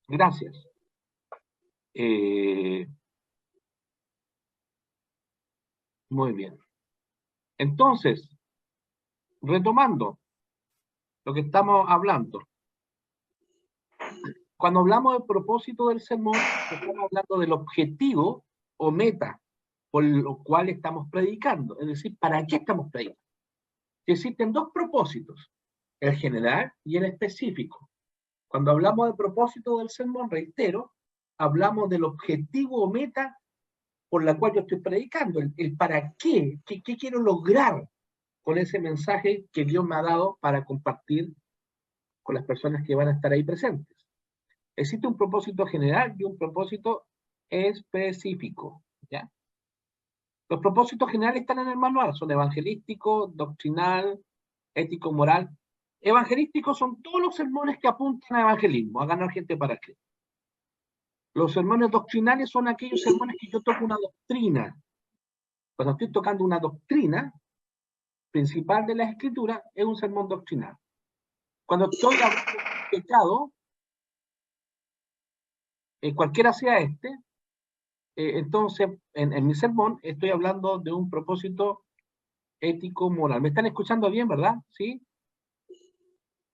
Gracias. Muy bien. Entonces, retomando lo que estamos hablando. Cuando hablamos del propósito del sermón, estamos hablando del objetivo o meta por lo cual estamos predicando. Es decir, ¿para qué estamos predicando? Existen dos propósitos, el general y el específico. Cuando hablamos del propósito del sermón, reitero, hablamos del objetivo o meta por la cual yo estoy predicando, el para qué, qué quiero lograr con ese mensaje que Dios me ha dado para compartir con las personas que van a estar ahí presentes. Existe un propósito general y un propósito específico, ¿ya? Los propósitos generales están en el manual, son evangelístico, doctrinal, ético, moral. Evangelísticos son todos los sermones que apuntan a evangelismo, a ganar gente para Cristo. Los sermones doctrinales son aquellos sermones que yo toco una doctrina. Cuando estoy tocando una doctrina principal de la Escritura, es un sermón doctrinal. Cuando estoy hablando de pecado, cualquiera sea este, entonces en mi sermón estoy hablando de un propósito ético, moral. ¿Me están escuchando bien, verdad? ¿Sí?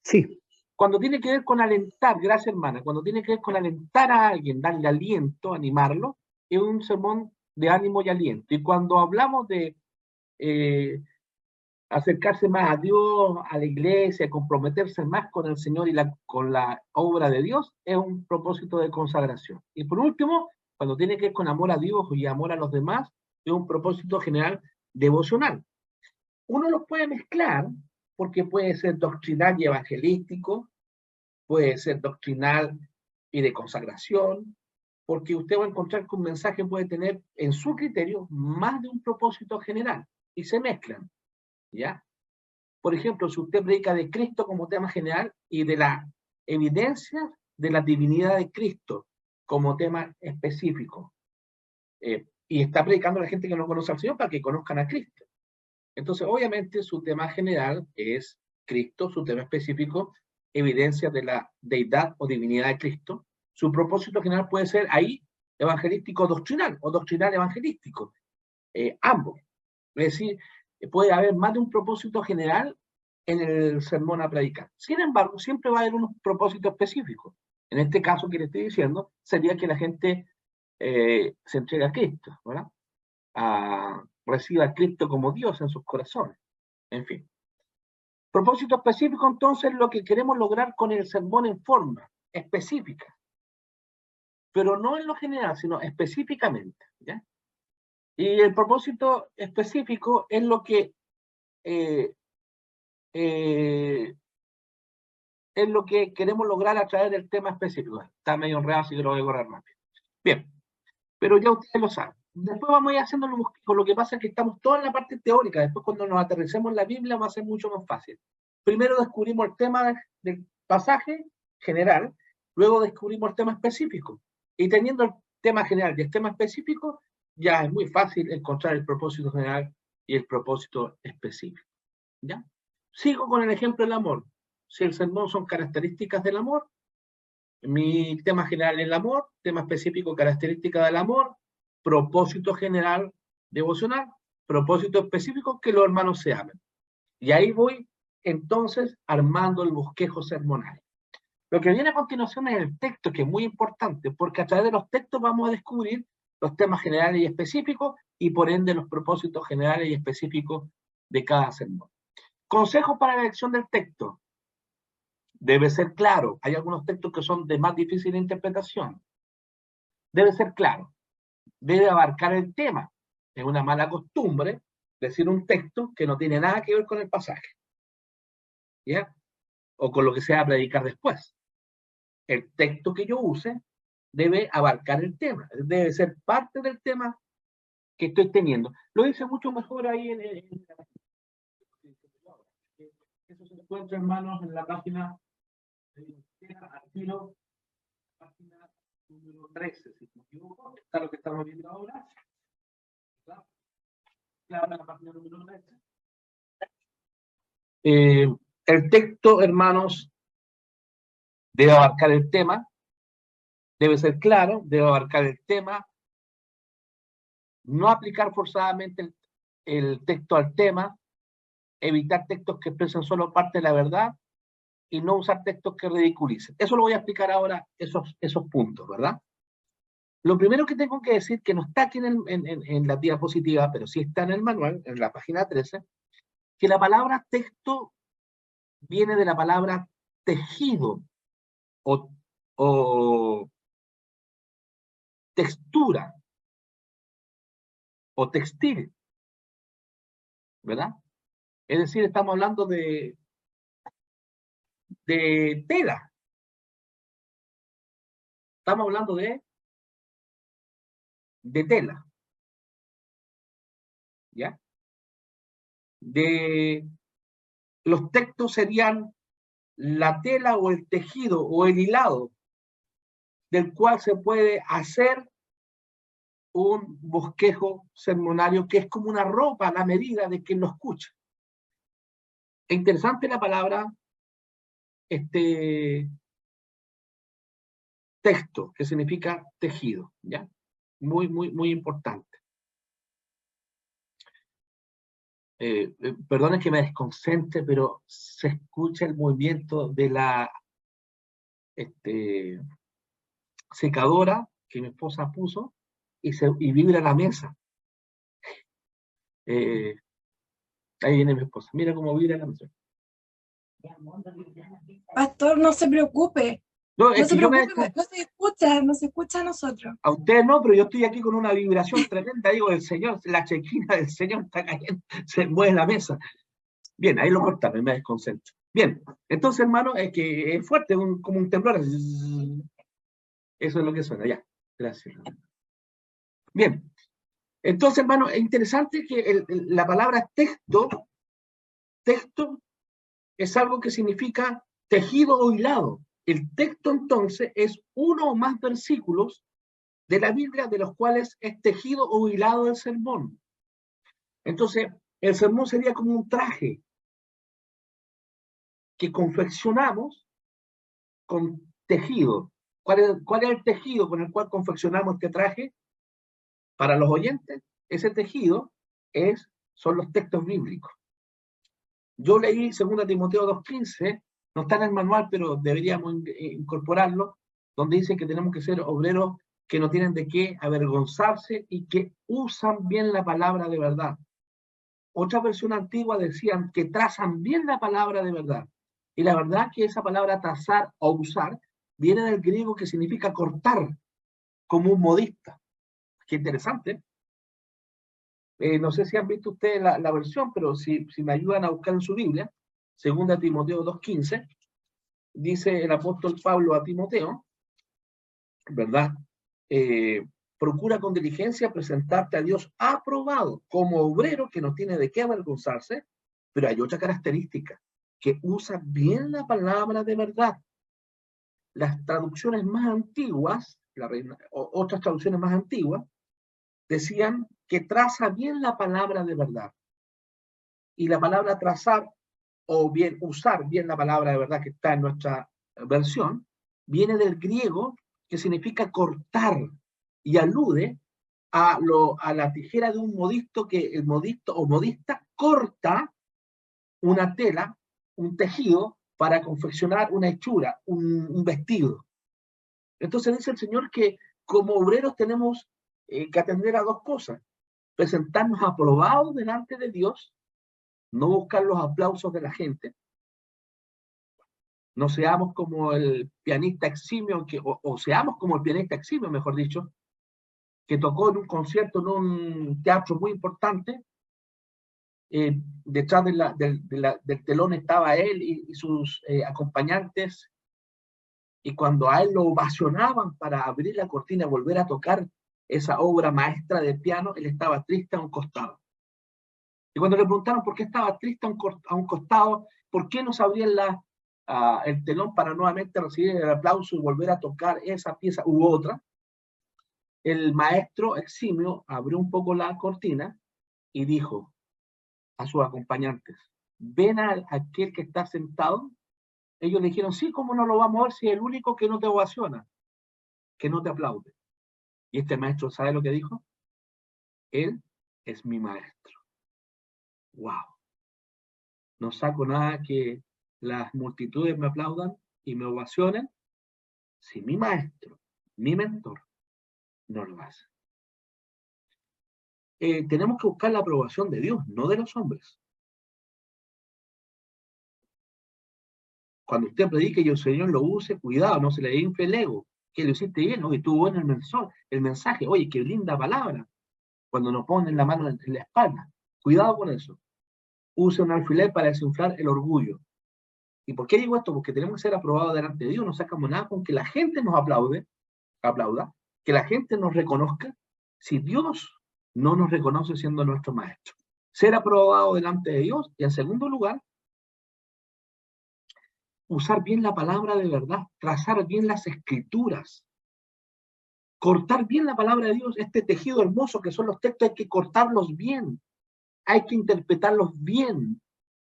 Sí. Cuando tiene que ver con alentar, gracias hermana, cuando tiene que ver con alentar a alguien, darle aliento, animarlo, es un sermón de ánimo y aliento. Y cuando hablamos de acercarse más a Dios, a la iglesia, comprometerse más con el Señor y con la obra de Dios, es un propósito de consagración. Y por último, cuando tiene que ver con amor a Dios y amor a los demás, es un propósito general devocional. Uno los puede mezclar porque puede ser doctrinal y evangelístico, puede ser doctrinal y de consagración, porque usted va a encontrar que un mensaje puede tener en su criterio más de un propósito general y se mezclan, ¿ya? Por ejemplo, si usted predica de Cristo como tema general y de la evidencia de la divinidad de Cristo como tema específico, y está predicando a la gente que no conoce al Señor para que conozcan a Cristo. Entonces, obviamente, su tema general es Cristo, su tema específico, evidencia de la deidad o divinidad de Cristo. Su propósito general puede ser ahí evangelístico doctrinal o doctrinal evangelístico, ambos. Es decir, puede haber más de un propósito general en el sermón a predicar. Sin embargo, siempre va a haber unos propósitos específicos. En este caso que le estoy diciendo, sería que la gente se entregue a Cristo, ¿verdad? Reciba a Cristo como Dios en sus corazones. En fin. Propósito específico, entonces, lo que queremos lograr con el sermón en forma específica. Pero no en lo general, sino específicamente, ¿ya? Y el propósito específico es lo que es lo que queremos lograr a través del tema específico. Está medio enredado, así que lo voy a correr rápido. Bien, pero ya ustedes lo saben. Después vamos a ir haciendo lo que pasa es que estamos todos en la parte teórica. Después cuando nos aterricemos en la Biblia va a ser mucho más fácil. Primero descubrimos el tema del pasaje general, luego descubrimos el tema específico. Y teniendo el tema general y el tema específico, ya es muy fácil encontrar el propósito general y el propósito específico. ¿Ya? Sigo con el ejemplo del amor. Si el sermón son características del amor, mi tema general es el amor, tema específico característica del amor, propósito general devocional, propósito específico que los hermanos se amen. Y ahí voy entonces armando el bosquejo sermonal. Lo que viene a continuación es el texto, que es muy importante, porque a través de los textos vamos a descubrir los temas generales y específicos y por ende los propósitos generales y específicos de cada sermón. Consejos para la elección del texto. Debe ser claro. Hay algunos textos que son de más difícil interpretación. Debe ser claro. Debe abarcar el tema. Es una mala costumbre decir un texto que no tiene nada que ver con el pasaje, ¿ya? O con lo que se va a predicar después. El texto que yo use debe abarcar el tema. Debe ser parte del tema que estoy teniendo. Lo dice mucho mejor ahí en la... Eso se encuentra, hermanos, en la página página número 13, si no me equivoco, está lo que estamos viendo ahora. Claro, la página número 13. El texto, hermanos, debe abarcar el tema, Debe ser claro, debe abarcar el tema, no aplicar forzadamente el texto al tema, evitar textos que expresan solo parte de la verdad y no usar textos que ridiculicen. Eso lo voy a explicar ahora, esos puntos, ¿verdad? Lo primero que tengo que decir, que no está aquí en la diapositiva, pero sí está en el manual, en la página 13, que la palabra texto viene de la palabra tejido o textura o textil, ¿verdad? Es decir, estamos hablando de tela. Estamos hablando de tela, ¿ya? Los textos serían la tela o el tejido o el hilado del cual se puede hacer un bosquejo sermonario que es como una ropa a la medida de quien lo escucha. Es interesante la palabra texto, que significa tejido, ¿ya? Muy, muy, muy importante. Perdón que me desconcentre, pero se escucha el movimiento de la secadora que mi esposa puso y vibra la mesa. Ahí viene mi esposa. Mira cómo vibra la mesa. Pastor, no se preocupe. No, No se preocupe, no se escucha a nosotros. A usted no, pero yo estoy aquí con una vibración tremenda, digo, el Señor, la chequina del Señor está cayendo, se mueve la mesa. Bien, ahí lo cortaron, me desconcentro. Bien, entonces, hermano, es que es fuerte, como un temblor. Eso es lo que suena, ya. Gracias. Bien, entonces, hermano, es interesante que la palabra texto es algo que significa tejido o hilado. El texto, entonces, es uno o más versículos de la Biblia de los cuales es tejido o hilado el sermón. Entonces, el sermón sería como un traje que confeccionamos con tejido. ¿Cuál es el tejido con el cual confeccionamos este traje? Para los oyentes, ese tejido son los textos bíblicos. Yo leí 2 Timoteo 2:15, no está en el manual, pero deberíamos incorporarlo, donde dice que tenemos que ser obreros que no tienen de qué avergonzarse y que usan bien la palabra de verdad. Otra versión antigua decían que trazan bien la palabra de verdad. Y la verdad que esa palabra trazar o usar viene del griego que significa cortar, como un modista. Qué interesante. No sé si han visto ustedes la versión, pero si me ayudan a buscar en su Biblia, 2 Timoteo 2:15, dice el apóstol Pablo a Timoteo, ¿verdad? Procura con diligencia presentarte a Dios aprobado como obrero que no tiene de qué avergonzarse, pero hay otra característica, que usa bien la palabra de verdad. Las traducciones más antiguas, otras traducciones más antiguas, decían que traza bien la palabra de verdad. Y la palabra trazar, o bien usar bien la palabra de verdad que está en nuestra versión, viene del griego que significa cortar y alude a la tijera de un modisto, que el modisto o modista corta una tela, un tejido, para confeccionar una hechura, un vestido. Entonces dice el Señor que como obreros tenemos que atender a dos cosas: presentarnos aprobados delante de Dios, no buscar los aplausos de la gente, no seamos como el pianista eximio, o seamos como el pianista eximio, mejor dicho, que tocó en un concierto en un teatro muy importante. Detrás del telón estaba él y sus acompañantes, y cuando a él lo ovacionaban para abrir la cortina y volver a tocar esa obra maestra de piano, él estaba triste a un costado. Y cuando le preguntaron por qué estaba triste a un costado, por qué no se abría el telón para nuevamente recibir el aplauso y volver a tocar esa pieza u otra, el maestro eximio abrió un poco la cortina y dijo a sus acompañantes: ¿ven a aquel que está sentado? Ellos le dijeron: sí, ¿cómo no lo vamos a ver si es el único que no te ovaciona? que no te aplaude. Y este maestro, ¿sabe lo que dijo? Él es mi maestro. ¡Wow! No saco nada que las multitudes me aplaudan y me ovacionen si mi maestro, mi mentor, no lo hace. Tenemos que buscar la aprobación de Dios, no de los hombres. Cuando usted predique y el Señor lo use, cuidado, no se le infle el ego. Que lo hiciste bien, oye, estuvo bueno el mensaje, oye, qué linda palabra. Cuando nos ponen la mano en la espalda. Cuidado con eso. Use un alfiler para desinflar el orgullo. ¿Y por qué digo esto? Porque tenemos que ser aprobados delante de Dios. No sacamos nada con que la gente nos aplauda, que la gente nos reconozca, si Dios no nos reconoce siendo nuestro maestro. Ser aprobado delante de Dios y, en segundo lugar, usar bien la palabra de verdad, trazar bien las escrituras, cortar bien la palabra de Dios. Este tejido hermoso que son los textos hay que cortarlos bien, hay que interpretarlos bien,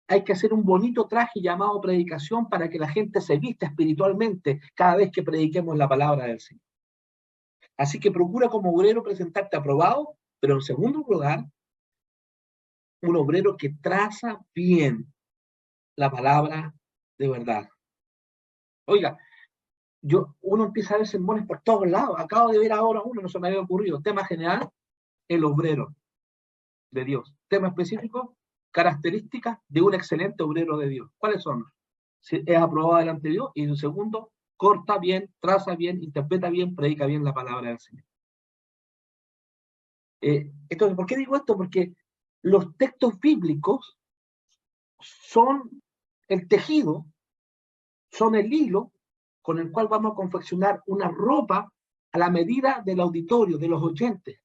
hay que hacer un bonito traje llamado predicación para que la gente se vista espiritualmente cada vez que prediquemos la palabra del Señor. Así que procura como obrero presentarte aprobado, pero en segundo lugar, un obrero que traza bien la palabra de verdad. Oiga, uno empieza a ver sermones por todos lados. Acabo de ver ahora uno, no se me había ocurrido. Tema general, el obrero de Dios. Tema específico, características de un excelente obrero de Dios. ¿Cuáles son? Si es aprobado delante de Dios. Y en segundo, corta bien, traza bien, interpreta bien, predica bien la palabra del Señor. Entonces, ¿por qué digo esto? Porque los textos bíblicos son el tejido, son el hilo con el cual vamos a confeccionar una ropa a la medida del auditorio, de los oyentes,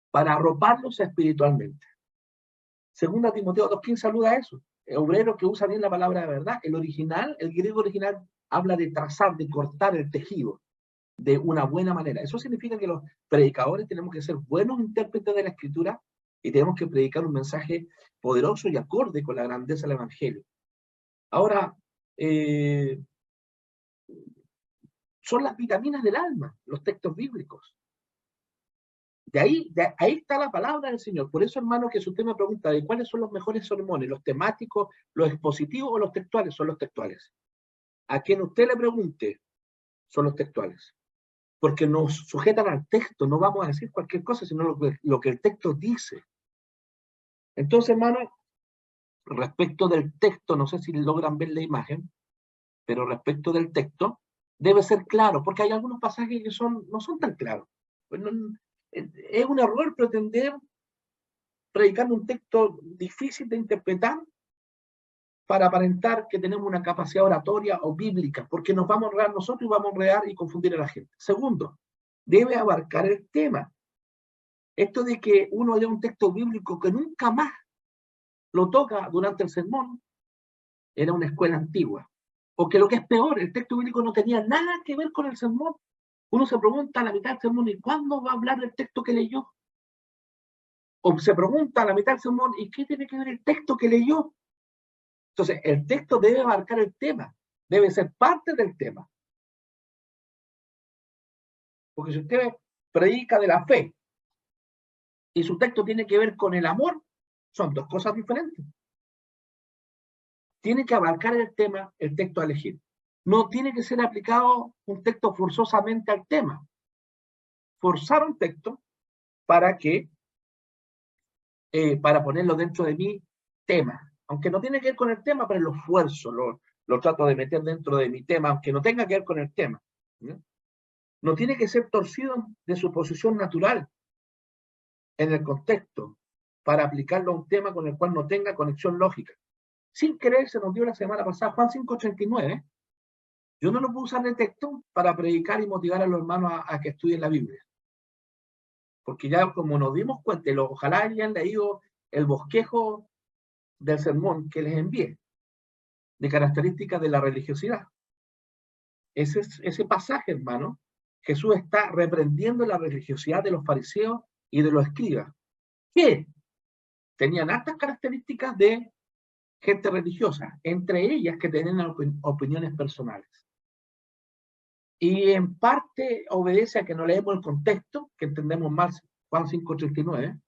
para arroparlos espiritualmente. Segunda Timoteo 2:15 saluda a eso. El obrero que usa bien la palabra de verdad. El original, el griego original, habla de trazar, de cortar el tejido de una buena manera. Eso significa que los predicadores tenemos que ser buenos intérpretes de la Escritura y tenemos que predicar un mensaje poderoso y acorde con la grandeza del Evangelio. Ahora, son las vitaminas del alma, los textos bíblicos. De ahí está la palabra del Señor. Por eso, hermano, que si usted me pregunta de cuáles son los mejores sermones, los temáticos, los expositivos o los textuales, son los textuales. A quien usted le pregunte, son los textuales. Porque nos sujetan al texto, no vamos a decir cualquier cosa, sino lo que el texto dice. Entonces, hermano, respecto del texto, no sé si logran ver la imagen, pero respecto del texto, debe ser claro, porque hay algunos pasajes que no son tan claros. Es un error pretender predicar un texto difícil de interpretar para aparentar que tenemos una capacidad oratoria o bíblica, porque nos vamos a enredar nosotros y vamos a enredar y confundir a la gente. Segundo, debe abarcar el tema. Esto de que uno lea un texto bíblico que nunca más lo toca durante el sermón, era una escuela antigua. O que lo que es peor, el texto bíblico no tenía nada que ver con el sermón. Uno se pregunta a la mitad del sermón, ¿y cuándo va a hablar del texto que leyó? O se pregunta a la mitad del sermón, ¿y qué tiene que ver el texto que leyó? Entonces, el texto debe abarcar el tema, debe ser parte del tema. Porque si usted predica de la fe y su texto tiene que ver con el amor, son dos cosas diferentes. Tiene que abarcar el tema, el texto a elegir. No tiene que ser aplicado un texto forzosamente al tema. Forzar un texto para ponerlo dentro de mi tema. Aunque no tiene que ver con el tema, pero lo esfuerzo, lo trato de meter dentro de mi tema, aunque no tenga que ver con el tema. No tiene que ser torcido de su posición natural en el contexto para aplicarlo a un tema con el cual no tenga conexión lógica. Sin querer, se nos dio la semana pasada Juan 5:89. Yo no lo puedo usar de texto para predicar y motivar a los hermanos a que estudien la Biblia. Porque ya como nos dimos cuenta, ojalá hayan leído el bosquejo del sermón que les envié, de características de la religiosidad. Ese pasaje, hermano, Jesús está reprendiendo la religiosidad de los fariseos y de los escribas, que tenían altas características de gente religiosa, entre ellas que tenían opiniones personales. y en parte obedece a que no leemos el contexto, que entendemos mal Juan 5:39,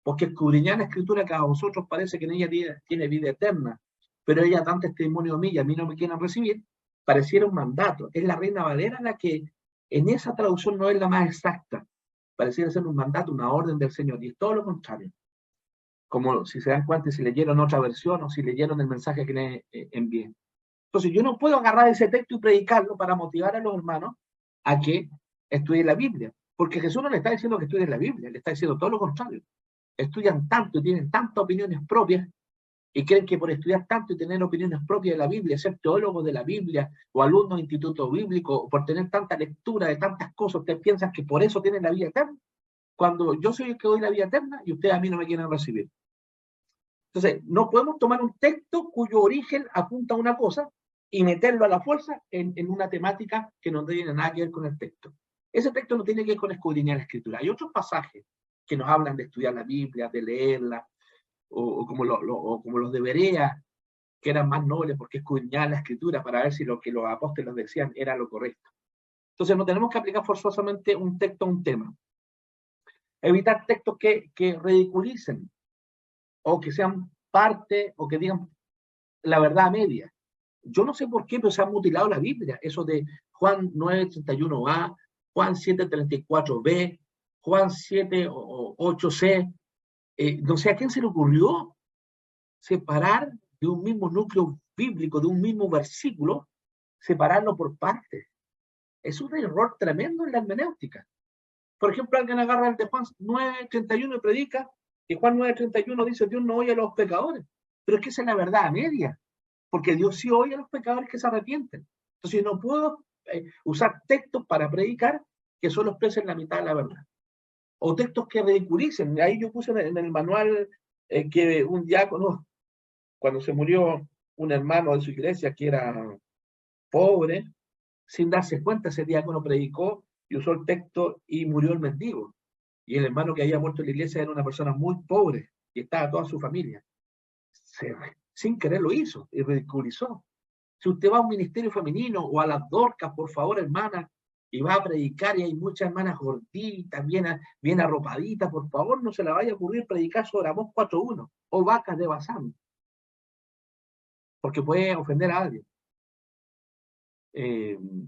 porque escudriñar la Escritura que a vosotros parece que en ella tiene vida eterna, pero ella dan testimonio de mí y a mí no me quieren recibir, pareciera un mandato. Es la Reina Valera la que en esa traducción no es la más exacta, pareciera ser un mandato, una orden del Señor, y es todo lo contrario. Como si se dan cuenta, si leyeron otra versión o si leyeron el mensaje que les envié. Entonces yo no puedo agarrar ese texto y predicarlo para motivar a los hermanos a que estudien la Biblia, porque Jesús no le está diciendo que estudien la Biblia, le está diciendo todo lo contrario. Estudian tanto y tienen tantas opiniones propias y creen que por estudiar tanto y tener opiniones propias de la Biblia, ser teólogos de la Biblia o alumnos de instituto bíblico, o por tener tanta lectura de tantas cosas, ustedes piensan que por eso tienen la vida eterna, cuando yo soy el que doy la vida eterna y ustedes a mí no me quieren recibir. Entonces, no podemos tomar un texto cuyo origen apunta a una cosa y meterlo a la fuerza en una temática que no tiene nada que ver con el texto. Ese texto no tiene que ver con escudriñar la Escritura. Hay otros pasajes que nos hablan de estudiar la Biblia, de leerla, o como los de Berea, que eran más nobles porque escudriñaban la Escritura para ver si lo que los apóstoles decían era lo correcto. Entonces, no tenemos que aplicar forzosamente un texto a un tema. Evitar textos que ridiculicen, o que sean parte, o que digan la verdad a media. Yo no sé por qué, pero se ha mutilado la Biblia. Eso de Juan 9:31a, Juan 7:34b, Juan 7:8c. No sé a quién se le ocurrió separar de un mismo núcleo bíblico, de un mismo versículo, separarlo por partes. Es un error tremendo en la hermenéutica. Por ejemplo, alguien agarra el de Juan 9:31 y predica, y Juan 9:31 dice, Dios no oye a los pecadores. Pero es que esa es la verdad a media, porque Dios sí oye a los pecadores que se arrepienten. Entonces no puedo usar textos para predicar que solo expresen la mitad de la verdad. O textos que ridiculicen. Ahí yo puse en el manual que un diácono, cuando se murió un hermano de su iglesia que era pobre, sin darse cuenta, ese diácono predicó y usó el texto y murió el mendigo. Y el hermano que había muerto en la iglesia era una persona muy pobre y estaba toda su familia. Sin querer lo hizo y ridiculizó. Si usted va a un ministerio femenino o a las Dorcas, por favor, hermana, y va a predicar y hay muchas hermanas gorditas, bien arropaditas, por favor, no se le vaya a ocurrir predicar sobre Amós 4:1 o vacas de Basán, porque puede ofender a alguien.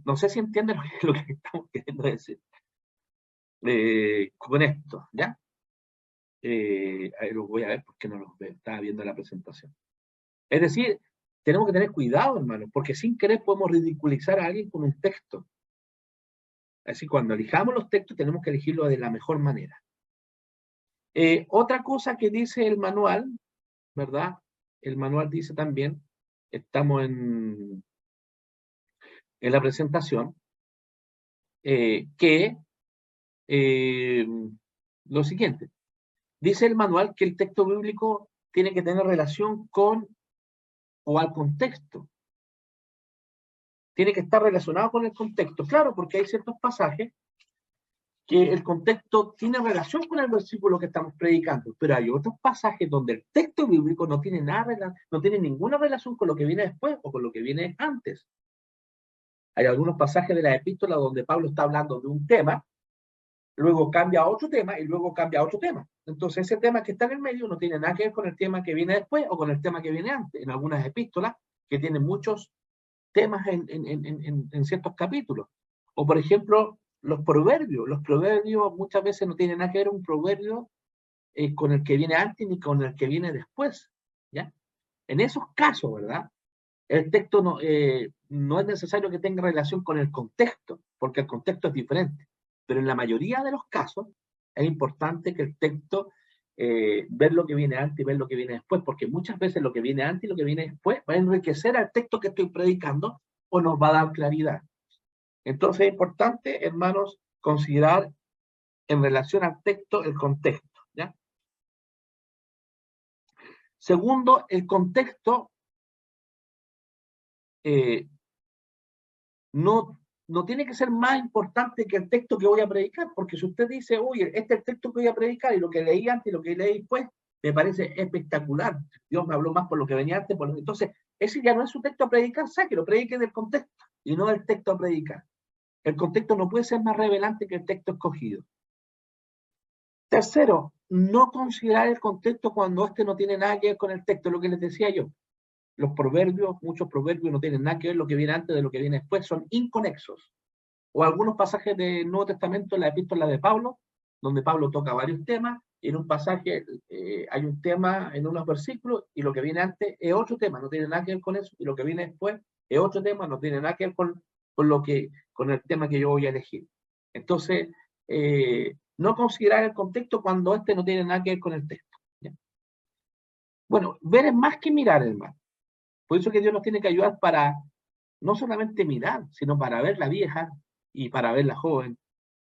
No sé si entienden lo que estamos queriendo decir con esto, ¿ya? Ahí los voy a ver porque no los veo, estaba viendo la presentación. Es decir, tenemos que tener cuidado, hermanos, porque sin querer podemos ridiculizar a alguien con un texto. Así cuando elijamos los textos tenemos que elegirlos de la mejor manera. Otra cosa que dice el manual, ¿verdad? El manual dice también, estamos en la presentación, que lo siguiente. Dice el manual que el texto bíblico tiene que tener relación con o al contexto. Tiene que estar relacionado con el contexto. Claro, porque hay ciertos pasajes que el contexto tiene relación con el versículo que estamos predicando, pero hay otros pasajes donde el texto bíblico no tiene ninguna relación con lo que viene después o con lo que viene antes. Hay algunos pasajes de la epístola donde Pablo está hablando de un tema, luego cambia a otro tema y luego cambia a otro tema. Entonces ese tema que está en el medio no tiene nada que ver con el tema que viene después o con el tema que viene antes. En algunas epístolas que tienen muchos temas en ciertos capítulos. O por ejemplo, los proverbios muchas veces no tienen nada que ver un proverbio con el que viene antes ni con el que viene después, ¿ya? En esos casos, ¿verdad? El texto no es necesario que tenga relación con el contexto, porque el contexto es diferente. Pero en la mayoría de los casos es importante que el texto, ver lo que viene antes y ver lo que viene después, porque muchas veces lo que viene antes y lo que viene después va a enriquecer al texto que estoy predicando o nos va a dar claridad. Entonces es importante, hermanos, considerar en relación al texto el contexto, ¿ya? Segundo, el contexto no tiene que ser más importante que el texto que voy a predicar, porque si usted dice, oye, este es el texto que voy a predicar y lo que leí antes y lo que leí después, me parece espectacular. Dios me habló más por lo que venía antes. Entonces, ese ya no es su texto a predicar, sáquelo, predique del contexto y no del texto a predicar. El contexto no puede ser más revelante que el texto escogido. Tercero, no considerar el contexto cuando este no tiene nada que ver con el texto, lo que les decía yo. Los proverbios, muchos proverbios no tienen nada que ver lo que viene antes de lo que viene después, son inconexos. O algunos pasajes del Nuevo Testamento, en la epístola de Pablo, donde Pablo toca varios temas, y en un pasaje hay un tema en unos versículos, y lo que viene antes es otro tema, no tiene nada que ver con eso, y lo que viene después es otro tema, no tiene nada que ver con el tema que yo voy a elegir. Entonces, no considerar el contexto cuando este no tiene nada que ver con el texto. ¿Ya? Bueno, ver es más que mirar, hermano. Por eso que Dios nos tiene que ayudar para no solamente mirar, sino para ver la vieja y para ver la joven,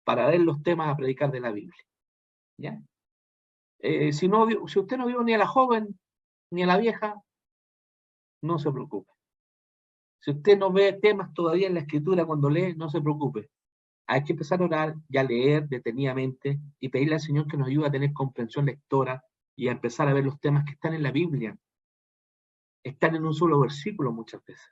para ver los temas a predicar de la Biblia. ¿Ya? Si usted no vio ni a la joven ni a la vieja, no se preocupe. Si usted no ve temas todavía en la escritura cuando lee, no se preocupe. Hay que empezar a orar y a leer detenidamente y pedirle al Señor que nos ayude a tener comprensión lectora y a empezar a ver los temas que están en la Biblia. Están en un solo versículo muchas veces.